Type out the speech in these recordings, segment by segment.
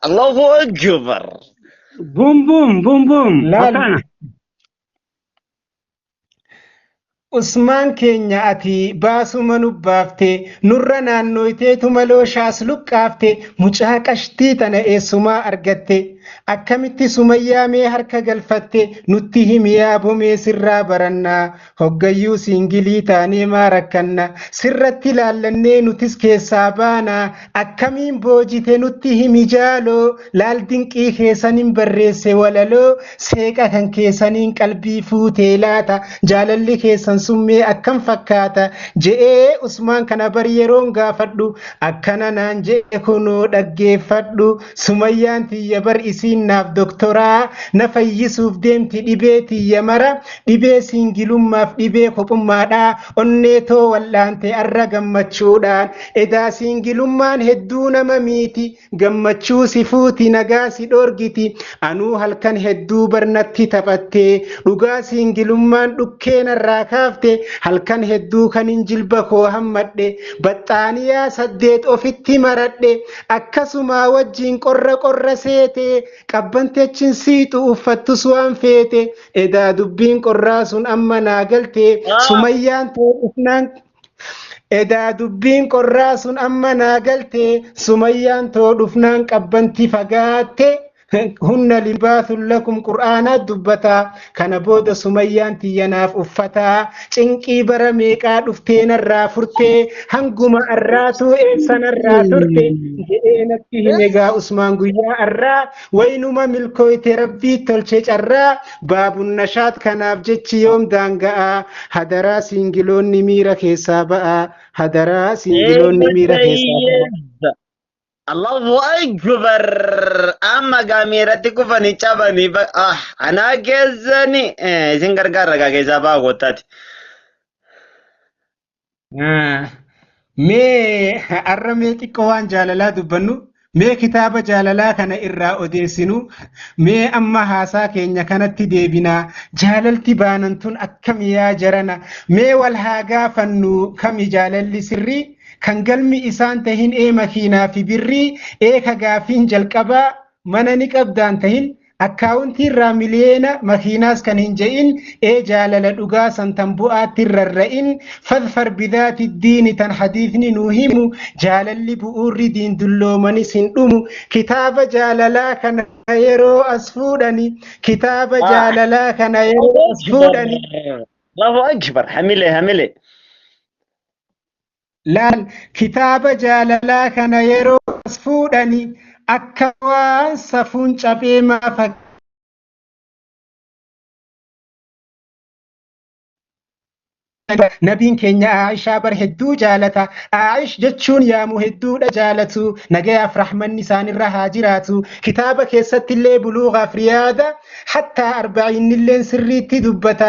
الله أكبر. بوم بوم بوم بوم لا أكانا Usmaan keenya ati baasuma nu baaftee nurra naannoyteetu malooshaas luqqaaftee mucaa qashtii tana eessumaa argatte akkamitti sumayyaa mee harka galfatte nutti himi yaabomee sirraa barannaa hoggayyuu siingilii taanee maa rakkanna sirratti laallannee nutis keessaa baanaa akkamiin boojite nutti himi jaaloo laal dinqii keessaniin barreesse walaloo seeqa kan keessaniin qalbii fuutee laata jaalalli keessan summee akkam fakkaata je'ee Usmaan kana bar yeroon gaafadhu akkana naan je'e kunoo dhaggeeffadhu sumayyaan tiyya bar isiin naaf doktoraa na fayyisuuf deemti dhibee tiyya mara dhibee siingilummaaf dhibee kophummaadhaa onneetoo wal'aante arra gammachuudhaan edaa siingilummaan hedduu nama miiti gammachuu si fuuti nagaa si dhoorgiti anuu halkan hedduu barnatti taphattee dhugaa siingilummaan dhukkeen irraa kaafte halkan hedduu kanin jilba koo hammadhe baxxaaniyaa 8 ofitti maradhe akkasuma wajjin qorra seete qabbanteechin siitu uffattus waan feete edaa dubbiin qorraa sun amma naa galte sumayyaan too dhufnaan edaa dubbiin qorraa sun amma naa galte sumayyaan too dhufnaan qabbanti fagaatte hunna libaathun lakum qur'aanaa dubbataa kana booda sumayyaan tiyyanaaf uffataa cinqii bara meeqaa dhuftee narraa furtee hanguma arraatuu eessanarraa turte jedhee natti hime gaa Usmaan guyyaa arraa waynuma milkooyte rabbii tolche carraa baabun nashaat kanaaf jechi yoom daanga'aa hadaraa siingiloonni miira keessaa ba'aa hadaraa siingiloonni miira keessaa ba'aa. الله أكبر. أما كاميرتي كفني تشابني أنا كيزني سنجر كارا كيزا باغوتاتي. Mee har'a mee xiqqoo waan jaalalaa dubbannu mee kitaaba jaalalaa kana irraa odeessinu mee amma haasaa keenya kanatti deebinaa jaalalti baanantun akkam yaa jarana mee wal haa gaafannu kami jaalalli sirrii kan galmi isaan tahin makiinaa fi birrii ka gaafiin jalqabaa mana ni qabdaan tahin akkaawuntii irraa miliyeena makiinaas kan hin je'in jaalala dhugaa santan bu'aatti rarra'in fadfar bidaati diini tan hadiisni nuu himu jaalalli bu'uurri diin dulloomanis hin dhumu kitaaba jaalalaa kana yeroo as fuudhani kitaaba jaalalaa kana yeroo as fuudhani الله أكبر. حمله laal kitaaba jaalalaa kana yeroo as fuudhani akka waan safuun cabee maafa nabiin keenya Aishaa bar hedduu jaalata Aish jechuun yaamu hedduudha jaalatu nagayaaf rahmanni isaanirra haa jiraatu kitaaba keessatti illee buluughaaf riyaada hatta arba'iin illee sirriitti dubbata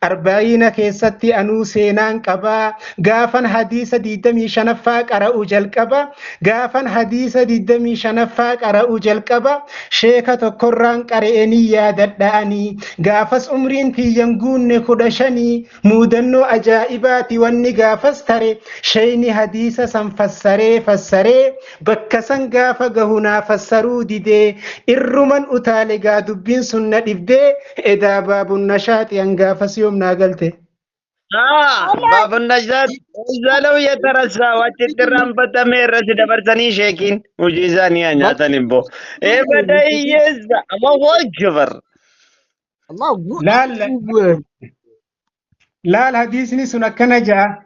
arba'iina keessatti anuu seenaan qabaa gaafan hadiisa 25ffaa qara'u jalqaba gaafan hadiisa 25ffaa qara'u jalqaba sheeka tokkorraan qara'anii yaadadha'anii gaafas umriin tiyyan guunne 15 muudannoo ajaa'ibaati wanni gaafas tare shayni hadiisa san fassaree bakka san gaafa gahunaa fassaruu didee irruman utaale gaa dubbiin sun na dhibdee edaa baabun nashaati hangaafas yoom naa galte. باب النجدات زالوا يترسى واتدرام بتمير رسي دبرسني شيكين وجيزاني أنا تنبو بدأ يزا الله أكبر. الله لا الحديث نسنا كنجا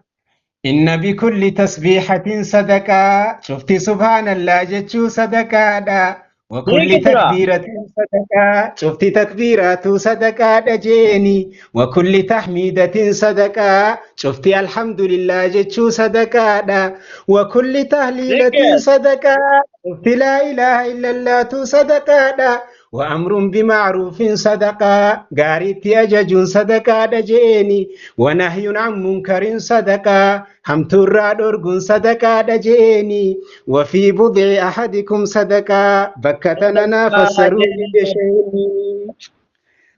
إن بكل تسبيحة صدقة شفتي سبحان الله جتشو صدقة دا وكل تكبيرة صدقة شفتي تكبيرات صدقة دا جيني وكل تحميدة صدقة شفتي الحمد لله جتشو صدقة دا وكل تهليلة صدقة شفتي لا إله إلا الله صدقة دا وأمر بمعروف صدقة غاريتي أجج صدقة دجيني ونهي عن منكر صدقة همتورا درغ صدقة دجيني وفي بضع أحدكم صدقة بكتنا فسروا بشيني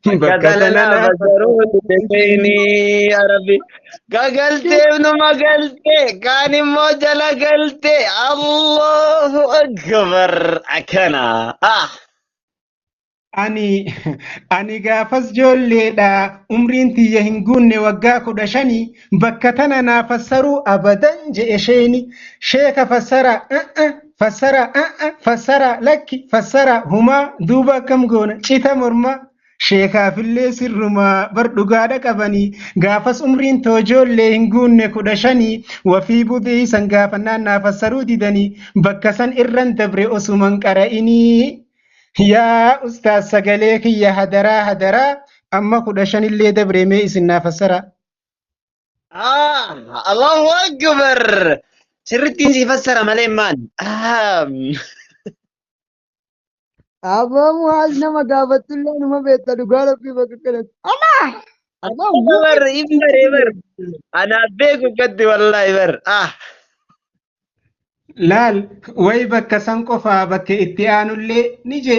bakka كتلنا tana فسروا naafassaru بيني يا ربي قلتي ابن ما قلتي كان موجة قلتي الله أكبر أكنا Ani ani gaafas ijoolleedha umriin tiyya hin guunne waggaa 15 bakka tana naa fassaruu abadan je'e sheeni sheeka fassara lakki fassara humaa duuba akkam goona cita mormaa sheekaafillee sirrumaa bar dhugaadha qabanii gaafas umriin too ijoollee hin guunne 15 wafii budii san gaafannaan naa fassaruu didanii bakka san irran dabre osuman qara'inii. Yaa ustaas sagalee kiyya hadaraa amma 15 illee dabree mee isin naa fassara. الله أكبر سرتين زي فسر مليمان Abang muhas nama gabatullah nama beta dugala pi bakakalat. Allah! Abang إبر إبر أنا بيكو قد والله إبر Laal way bakka san qofaa bakka itti aanullee ni je.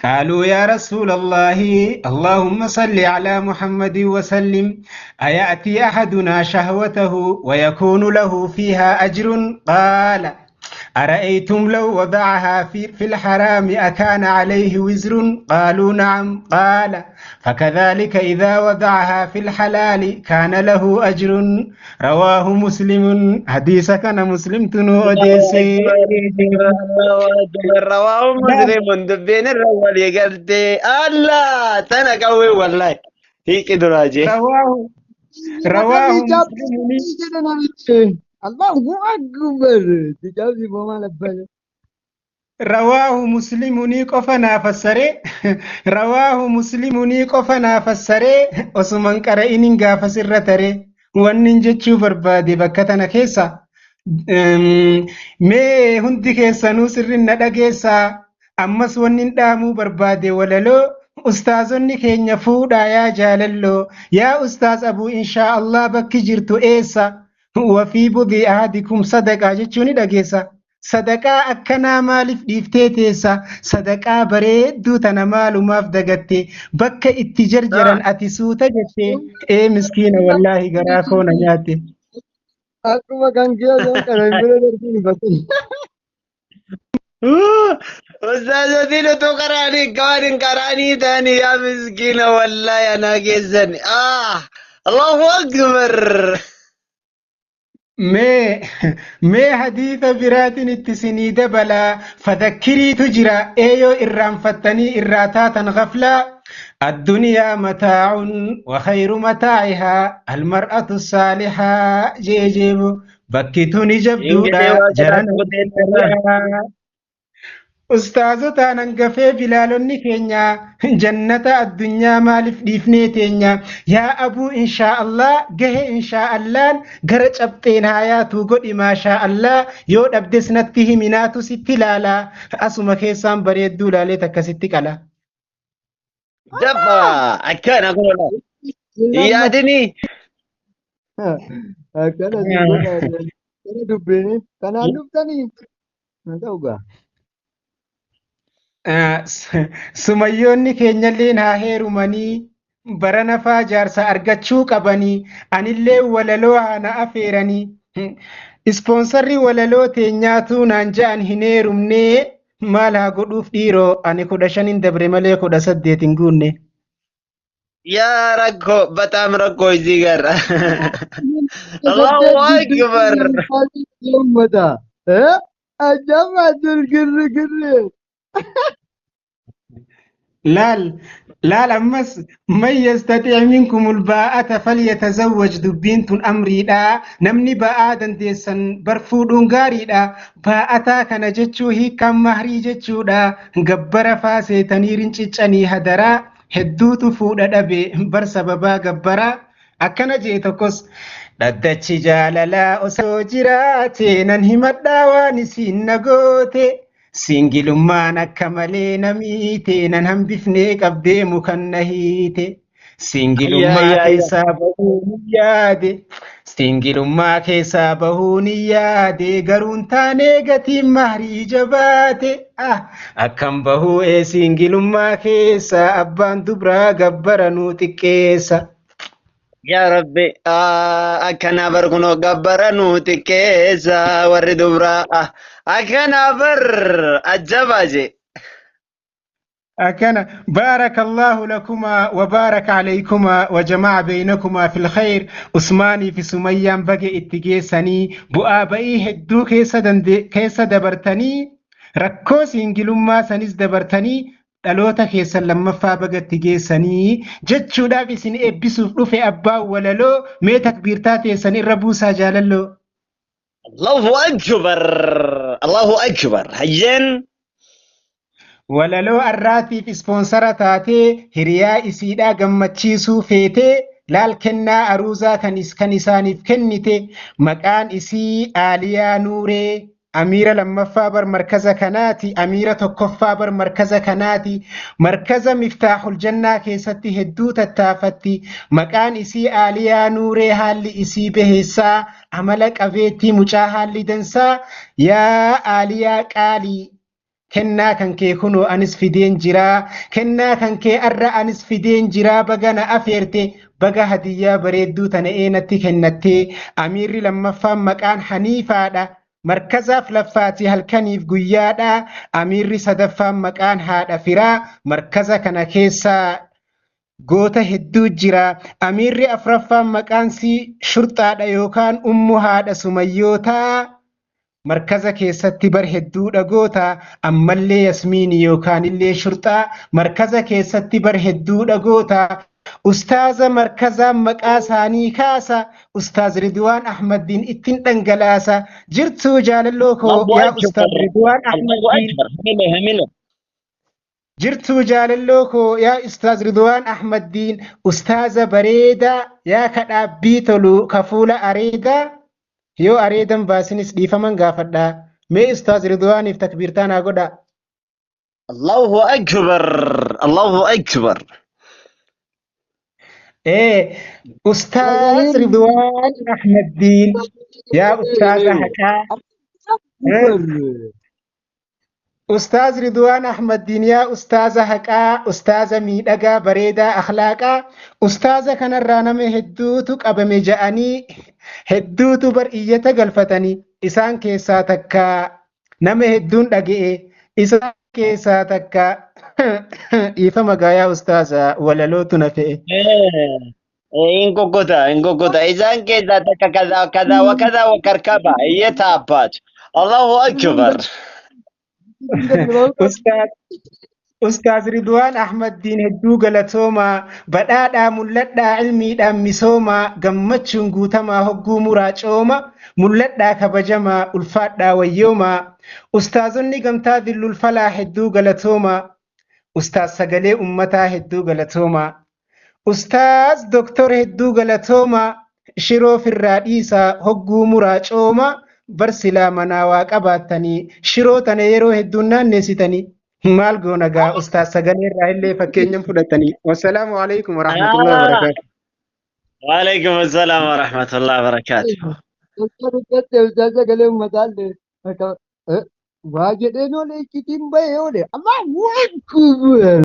قالوا يا رسول الله اللهم صل على محمد وسلم أيأتي أحدنا شهوته ويكون له فيها أجر قال أرأيتم لو وضعها في الحرام أكان عليه وزر قالوا نعم قال فكذلك إذا وضعها في الحلال كان له أجر رواه مسلم حديث كان مسلم تنو أديسي رواه مسلم دبين الرول يقلتي الله تنقوي والله هيك دراجي رواه مسلم Allahu Akbar. Dijawab si Mama Labbana. رواه مسلم قفنا فسره رواه مسلم قفنا فسره وسمن قرئين غافسر تره ونن جچو بربادي بكتنا كيسا mee hundi keessanuu sirrin na dhageessaa ammas wannin dhaamuu barbaade walaloo ustaazonni keenya fuudhaa yaa jaalalloo yaa ustaaz abuu inshaa Allah bakki jirtu eessa wafii budii ahadikum sadaqaa jechuun ni dhageessa sadaqaa akkanaa maaliif dhiiftee teessa sadaqaa bareedduu tana maalumaaf dagatte bakka itti jarjaran ati suuta jettee miskiina wallaahi garaa koona nyaatte. Akkuma kan kiyya kan bira darbiin batin. أستاذتي تو قراني كوارن قراني تاني يا مسكينة والله أنا جزن الله أكبر mee hadiisa biraatiin itti sinii dabalaa fadakirii tujira eeyoo irraanfattanii irraa taatan gaflaa addunyaa mataa'un wa khayru mataa'ihaa almar'atu saalihaa jeejeebu bakki tuni jabduudha jaran ustaazotaan hangafee bilaalonni keenya jannata addunyaa maaliif dhiifnee teenya yaa abuu inshaa Allah gahe inshaa Allaan gara cabxeen haayaatu godhi maashaa Allah yoo dhabdes natti himinaatu sitti ilaalaa asuma keessaan bareedduu ilaalee takkasitti qala. جبا أكان أقول يا دني Akkana si godha. Kana dubbini. Kanaan dhuftanii. Na ta'ugaa. Sumayyoonni keenyalleen haa heerumanii bara nafaa jaarsa argachuu qabanii anillee walaloo haa na afeeranii ispoonsarri walaloo teenyaatu naan ja'an hin heerumnee maal haa godhuuf dhiiroo ani 15 dabre malee 18 hin guunne. يا ركو بتام ركو يزيغر الله أكبر Ummata. Ajaa'iba girri. laal ammas man yastati' minkumul baa'ata falyatazawwaj dubbiin tun amriidha namni ba'aa dandeessan bar fuudhuun gaariidha baa'ataa kana jechuu hiikaan mahrii jechuudha gabbara faaseetanii rinciccanii hadaraa hedduutu fuudha dhabe bar sababaa gabbaraa akkana jee tokkos dhaddachi jaalalaa osoo jiraate nan himadhaa waan isiin nagoote singilummaan akka malee namiite nan hambifnee qabdee mukan na hiite singilummaa keessaa bahuu yaade Singilummaa keessaa bahuun yaade garuun taanee gatiin mahrii jabaate. Akkam bahuu singilummaa keessaa abbaan dubraa gabbara nuu xiqqeessa. يا ربي أكنا بركنو قبرنو تكيسا ورد برا أكنا بر الجباجي أكنا بارك الله لكما وبارك عليكما وجمع بينكما في الخير. عثماني في سميان بقي اتجيسني بؤابئي هدو كيسا دبرتني ركو سنجلما سنس دبرتني dhaloota keessan lammaffaa bagatti geessanii jechuudhaaf isin eebbisuuf dhufe abbaa walaloo mee takbiirtaa teessan irra buusaa jaalalloo. Allahu akbar Allahu akbar hayyan walaloo arraatiif ispoonsara taatee hiriyaa isiidhaa gammachiisuu feetee laal kennaa aruuzaa kan isaaniif kennite maqaan isii Aaliyaa Nuuree. أميرة لما فابر مركز كناتي أميرة تكفابر مركز كناتي مركز مفتاح الجنة كيستي هدوت التافتي مكان إسي آليا نوري هالي إسي بهسا عملك أفيتي مجاها لدنسا يا آليا كالي كنا كان كي كنو أنس في دين جرا كنا كان كي أرى أنس في دين جرا بغانا أفيرتي بغا هدية بريدو تنئينتي كنتي أميري لما فام مكان حنيفة مركزا فلفاتي هالكنيف قيادا أميري صدفا مكان هذا فرا مركزا كان كيسا قوتا هدو جرا أميري أفرفا مكان سي شرطة يوكان أمو هذا سميوتا مركزا كيسا تبر هدو قوتا أما اللي يسميني يوكان اللي شرطة مركزا كيسا تبر هدو قوتا أستاذ مركزا مكاساني كاسا أستاذ رضوان أحمد دين اتن تنقلاسا جرتو جاللوكو يا أستاذ رضوان أحمد دين جرتو جاللوكو يا أستاذ رضوان أحمد دين أستاذ بريدة يا كتابيتلو كفولة أريدة يو أريدم باسنس ديفا من غافدا مي أستاذ رضوان افتكبيرتانا قدا الله أكبر الله أكبر أستاذ رضوان أحمد دين يا أستاذ حكا أستاذ رضوان أحمد دين يا أستاذ حكا أستاذ ميدقا بريدة أخلاقا أستاذ كان الرانم هدوتك أبمي جاني هدوتو برئية قلفتني إسان كيسا تكا نم هدون دقئي إسان كيسا تكا إيفا مقايا أستاذ ولا لو تنفئ إنكو كتا إذا كذا كذا كذا وكذا وكركبة هي تابات الله أكبر أستاذ رضوان أحمد دين هدو غلطوما بدادا ملدا علمي دام مسوما غمچون غوتما هغو مراچوما ملدا كبجما الفادا ويوما أستاذني غمتا ذل الفلاح هدو غلطوما أستاذ سغلي أمتا هدو غلطوما أستاذ دكتور هدو غلطوما شرو في الرئيسة هغو مراچوما برسلا مناوا قباتني شرو تنيرو هدونا نسيتني مال غونغا أستاذ سغلي رايلي فكينيم فدتني والسلام عليكم ورحمة الله وبركاته وعليكم السلام ورحمة الله وبركاته أستاذ سغلي أمتا واجدين ولا كتيم بيولي الله أكبر